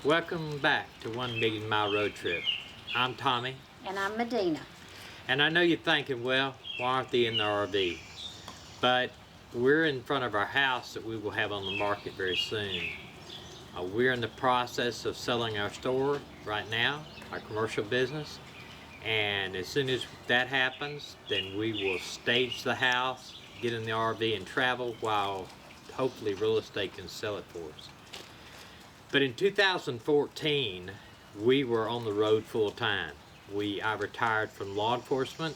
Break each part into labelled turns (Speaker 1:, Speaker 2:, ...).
Speaker 1: Welcome back to 1 Million Mile Road Trip. I'm Tommy.
Speaker 2: And I'm Meddena.
Speaker 1: And I know you're thinking, well, why aren't they in the RV? But we're in front of our house that we will have on the market very soon. We're in the process of selling our store right now, our commercial business. And as soon as that happens, then we will stage the house, get in the RV and travel while hopefully real estate can sell it for us. But in 2014, we were on the road full time. I retired from law enforcement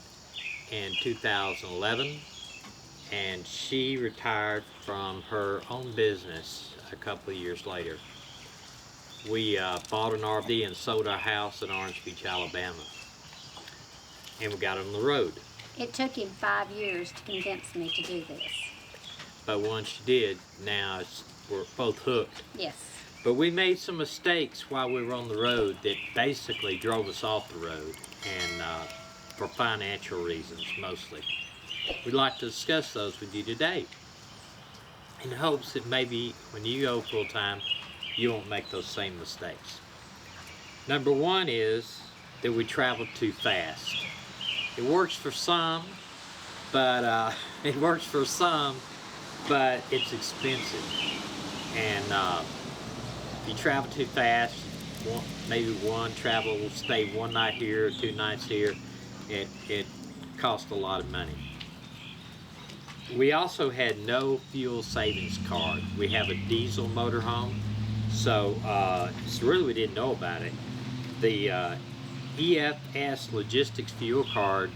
Speaker 1: in 2011, and she retired from her own business a couple of years later. We bought an RV and sold our house in Orange Beach, Alabama, and we got on the road.
Speaker 2: It took him 5 years to convince me to do this.
Speaker 1: But once you did, now we're both hooked.
Speaker 2: Yes.
Speaker 1: But we made some mistakes while we were on the road that basically drove us off the road, and for financial reasons mostly. We'd like to discuss those with you today in hopes that maybe when you go full time, you won't make those same mistakes. Number one is that we travel too fast. It works for some, but it's expensive. And if you travel too fast, maybe travel will stay one night here, 2 nights here, it costs a lot of money. We also had no fuel savings card. We have a diesel motorhome, so really we didn't know about it. The EFS Logistics Fuel Card,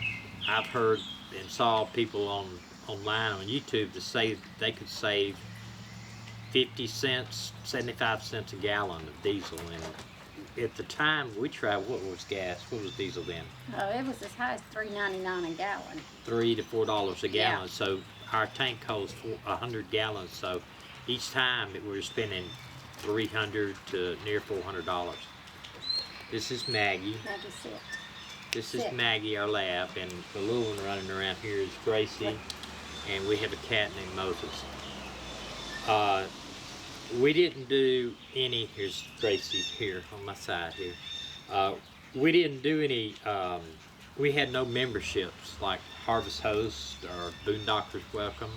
Speaker 1: I've heard and saw people online on YouTube to say they could save 50 cents, 75 cents a gallon of diesel. And at the time we traveled, what was gas? What was diesel then?
Speaker 2: Oh, it was as high as $3.99 a gallon.
Speaker 1: $3 to $4 a gallon.
Speaker 2: Yeah.
Speaker 1: So our tank holds 100 gallons. So each time we were spending $300 to near $400. This is Maggie.
Speaker 2: Maggie, sit.
Speaker 1: This is Maggie, our lab, and the little one running around here is Gracie, and we have a cat named Moses. We didn't do any, here's Gracie here on my side here. We didn't do any, we had no memberships like Harvest Host or Boondockers Welcome.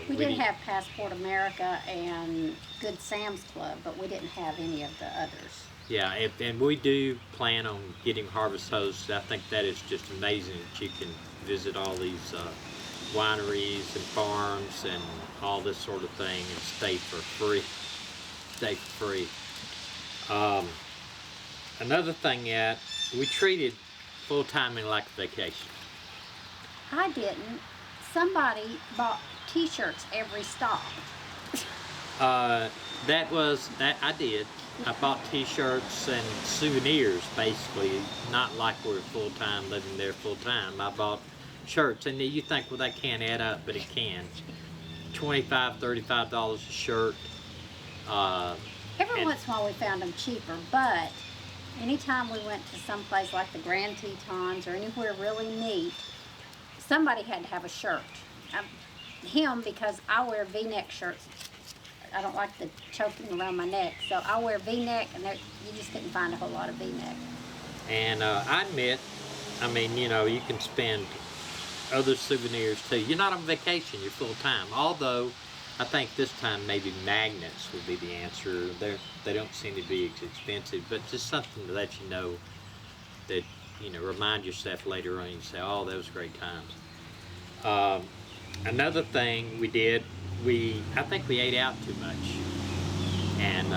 Speaker 2: We did have Passport America and Good Sam's Club, but we didn't have any of the others.
Speaker 1: Yeah, and we do plan on getting Harvest Host. I think that is just amazing that you can visit all these wineries and farms and all this sort of thing and stay for free. Another thing that we treated full-timing like a vacation.
Speaker 2: I didn't. Somebody bought t-shirts every stop.
Speaker 1: I did. I bought t-shirts and souvenirs, basically, not like we're full-time, living there full-time. I bought shirts, and you think, well, that can't add up, but it can. $25, $35 a shirt.
Speaker 2: Every once in a while we found them cheaper, but anytime we went to some place like the Grand Tetons or anywhere really neat, somebody had to have a shirt. Him, because I wear V-neck shirts. I don't like the choking around my neck, so I wear V-neck, and you just couldn't find a whole lot of V-neck.
Speaker 1: And I admit, you can spend other souvenirs too. You're not on vacation, you're full-time. Although, I think this time maybe magnets would be the answer. They don't seem to be as expensive, but just something to let you know that, remind yourself later on, you say, oh, that was great times. Another thing we did, I think we ate out too much and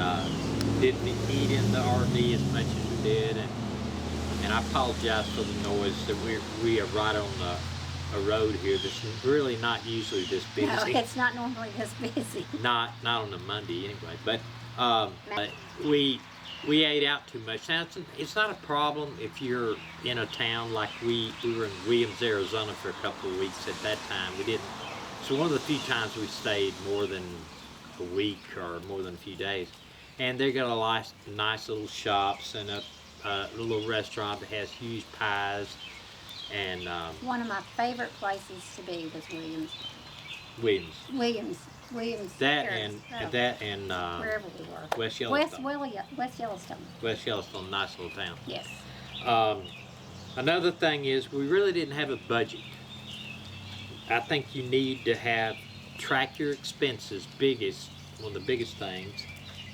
Speaker 1: didn't eat in the RV as much as we did, and I apologize for the noise. That we are right on a road here that's really not usually this busy.
Speaker 2: No, it's not normally this busy.
Speaker 1: Not on a Monday anyway, but we ate out too much. Now it's not a problem if you're in a town like we were in Williams, Arizona for a couple of weeks at that time. We didn't. So one of the few times we stayed more than a week or more than a few days, and they got a nice little shops and a little restaurant that has huge pies And
Speaker 2: One of my favorite places to be was
Speaker 1: Williams.
Speaker 2: Williams.
Speaker 1: That
Speaker 2: Paris.
Speaker 1: and
Speaker 2: Oh,
Speaker 1: that and
Speaker 2: wherever we were.
Speaker 1: West Yellowstone.
Speaker 2: West Yellowstone.
Speaker 1: West Yellowstone, nice little town.
Speaker 2: Yes.
Speaker 1: Another thing is we really didn't have a budget. I think you need to track your expenses, one of the biggest things,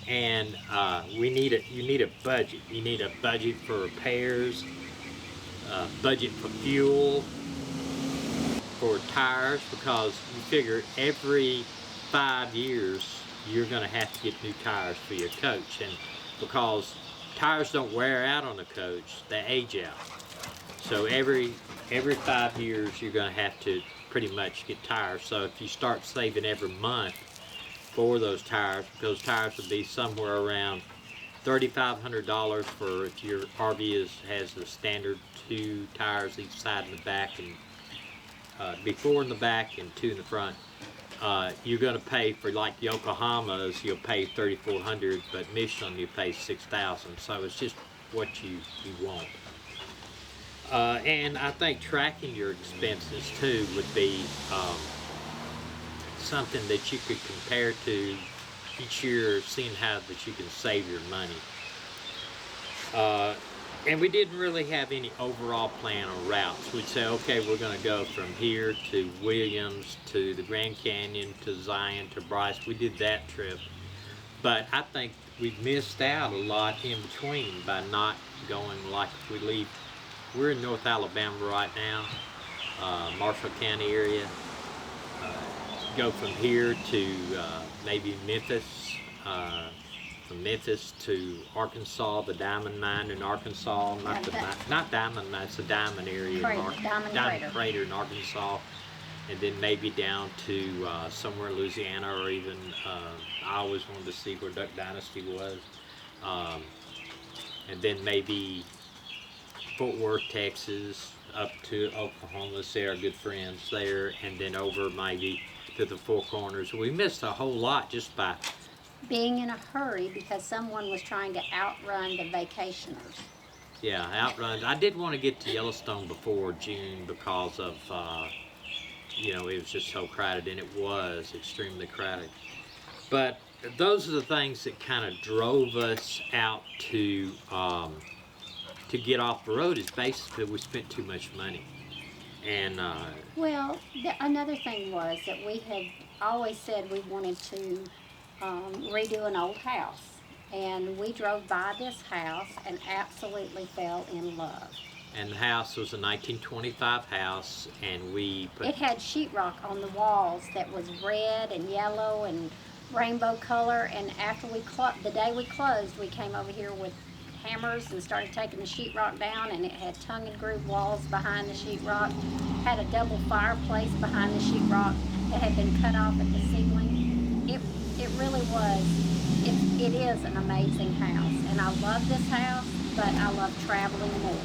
Speaker 1: and you need a budget. You need a budget for repairs, budget for fuel, for tires, because you figure every 5 years you're going to have to get new tires for your coach, and because tires don't wear out on a coach, they age out. So every 5 years you're going to have to pretty much get tires. So if you start saving every month for those tires will be somewhere around $3,500 for if your RV has the standard 2 tires each side and the back, and be 4 in the back and 2 in the front. You're going to pay for, like Yokohama's, you'll pay $3,400, but Michelin you pay $6,000. So it's just what you want. And I think tracking your expenses too would be something that you could compare to each year, seeing how that you can save your money. And we didn't really have any overall plan on routes. We'd say, okay, we're going to go from here to Williams to the Grand Canyon to Zion to Bryce. We did that trip. But I think we missed out a lot in between by not going, like if we leave. We're in North Alabama right now, Marshall County area. Go from here to maybe Memphis, from Memphis to Arkansas, the diamond mine in Arkansas, not diamond mine, it's a diamond area, diamond crater in Arkansas, and then maybe down to somewhere in Louisiana, or even I always wanted to see where Duck Dynasty was, and then maybe Fort Worth, Texas, up to Oklahoma, see our good friends there, and then over maybe to the Four Corners. We missed a whole lot just by
Speaker 2: being in a hurry because someone was trying to outrun the vacationers.
Speaker 1: Yeah, outrun. I did want to get to Yellowstone before June because of, you know, it was just so crowded, and it was extremely crowded. But those are the things that kind of drove us out to get off the road, is basically we spent too much money. And
Speaker 2: well, another thing was that we had always said we wanted to redo an old house, and we drove by this house and absolutely fell in love.
Speaker 1: And the house was a 1925 house, and
Speaker 2: it had sheetrock on the walls that was red and yellow and rainbow color. And after the day we closed, we came over here with hammers and started taking the sheetrock down, and it had tongue and groove walls behind the sheetrock, had a double fireplace behind the sheetrock that had been cut off at the ceiling. It really was, it is an amazing house, and I love this house, but I love traveling more.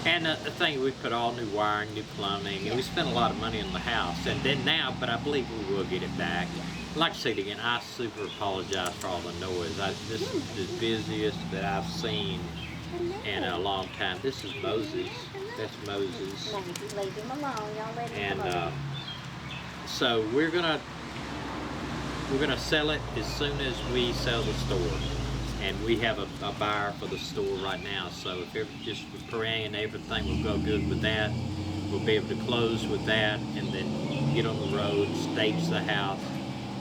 Speaker 1: And the thing, we put all new wiring, new plumbing, and we spent a lot of money on the house. And then now, but I believe we will get it back. Like I said again, I super apologize for all the noise. This is the busiest that I've seen in a long time. This is Moses. That's Moses.
Speaker 2: No, leave him alone. Y'all let him
Speaker 1: And so we're gonna sell it as soon as we sell the store. And we have a buyer for the store right now. So if just praying everything will go good with that, we'll be able to close with that, and then get on the road, stage the house,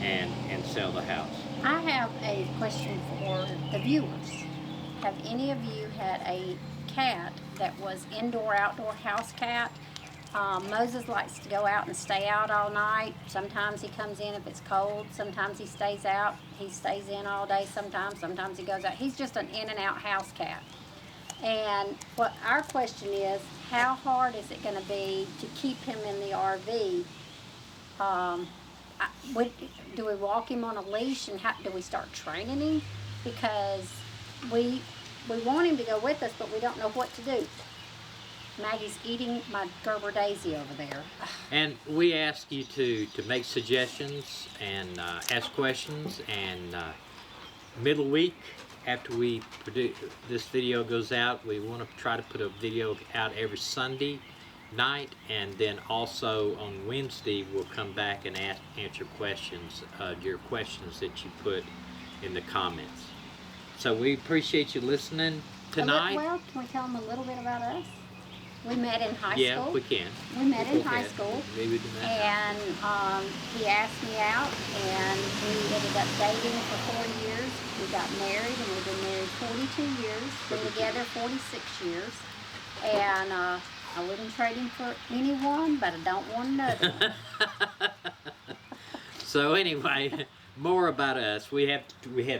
Speaker 1: and sell the house.
Speaker 2: I have a question for the viewers. Have any of you had a cat that was indoor-outdoor house cat? Moses likes to go out and stay out all night. Sometimes he comes in if it's cold. Sometimes he stays out. He stays in all day sometimes. Sometimes he goes out. He's just an in-and-out house cat. And what our question is, how hard is it going to be to keep him in the RV? Do we walk him on a leash, and do we start training him? Because we want him to go with us, but we don't know what to do. Maggie's eating my Gerber Daisy over there.
Speaker 1: And we ask you to make suggestions and ask questions, and middle week after we produce this video goes out, we want to try to put a video out every Sunday, night, and then also on Wednesday we'll come back and answer questions, your questions that you put in the comments. So we appreciate you listening tonight.
Speaker 2: Well, can we tell them a little bit about us? We met in high
Speaker 1: Yeah,
Speaker 2: school.
Speaker 1: we can.
Speaker 2: We met in high school.
Speaker 1: Maybe do that.
Speaker 2: And he asked me out, and we ended up dating for 4 years. We got married, and we've been married 42 years. Been together 46 years. And I wouldn't trade him for anyone, but I don't want another one.
Speaker 1: So anyway, more about us. We have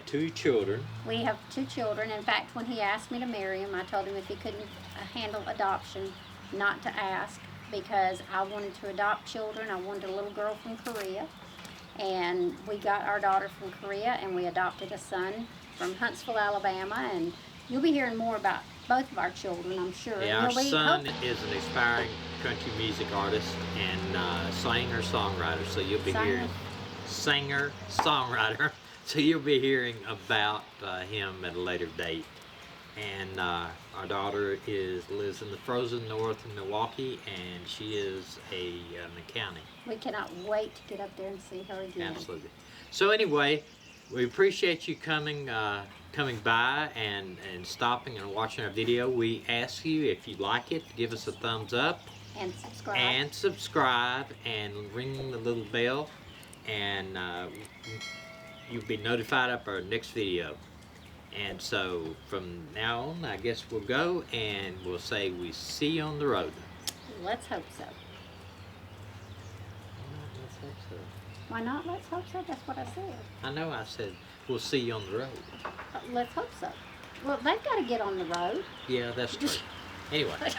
Speaker 1: 2 children.
Speaker 2: We have 2 children. In fact, when he asked me to marry him, I told him if he couldn't handle adoption, not to ask, because I wanted to adopt children. I wanted a little girl from Korea, and we got our daughter from Korea, and we adopted a son from Huntsville, Alabama, and you'll be hearing more about both of our children, I'm sure.
Speaker 1: Yeah, our son is an aspiring country music artist and singer-songwriter, so you'll be hearing singer-songwriter, so you'll be hearing about him at a later date. And our daughter lives in the frozen north in Milwaukee, and she is a mechanic.
Speaker 2: We cannot wait to get up there and see her again.
Speaker 1: Absolutely. So anyway, we appreciate you coming by and stopping and watching our video. We ask you, if you like it, give us a thumbs up.
Speaker 2: And subscribe.
Speaker 1: And subscribe and ring the little bell, and you'll be notified of our next video. And so from now on, I guess we'll go and we'll say we see you on the road.
Speaker 2: Let's hope so.
Speaker 1: Let's hope so.
Speaker 2: Why not? Let's hope so. That's what I said.
Speaker 1: I know I said we'll see you on the road.
Speaker 2: Let's hope so. Well, they've got to get on the road.
Speaker 1: Yeah, that's true. Anyway.